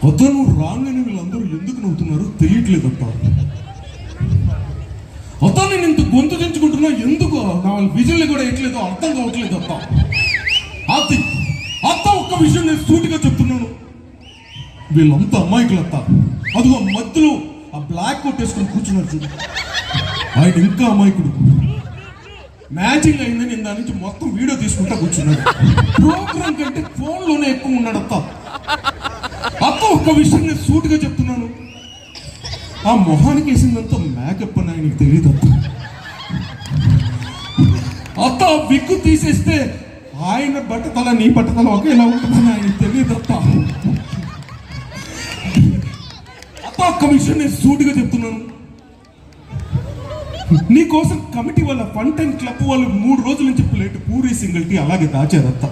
అతను రాగానే వీళ్ళందరూ ఎందుకు నవ్వుతున్నారో తెలియట్లేదు అత్త. అతను నేను ఇంత గొంతు తెంచుకుంటున్నా ఎందుకు నా వాళ్ళ విజువల్ని కూడా ఎట్లేదో అర్థం కావట్లేదు అత్త. అత్త ఒక్క విషయం నేను సూటిగా చెప్తున్నాను, వీళ్ళంతా అమ్మాయికులు అత్త. అదిగో మధ్యలో ఆ బ్లాక్ కోట్ వేసుకొని కూర్చున్నారు చూడు, ఆయన ఇంకా అమాయకుడు. మ్యాచింగ్ అయిందని నేను దాని నుంచి మొత్తం వీడియో తీసుకుంటా కూర్చున్నాడు. ప్రోగ్రామ్ కంటే ఫోన్లోనే ఎక్కువ ఉన్నాడు అత్త. అత్త ఒక్క విషయం నేను సూటిగా చెప్తున్నాను, ఆ మొహానికి వేసిందంతా మేకప్ అని ఆయనకి తెలియదు అత్త. అత్త విగ్గు తీసేస్తే ఆయన బట్టతల నీ బట్టతల ఒకేలా ఉంటుందని ఆయనకి తెలియదు అత్త. అత్త ఒక్క విషయం నేను సూటిగా చెప్తున్నాను, నీకోసం కమిటీ వాళ్ళ ఫన్ టైం క్లబ్ వాళ్ళు 3 రోజుల నుంచి ప్లేట్ పూరి సింగిల్ టీ అలాగే దాచారత్త.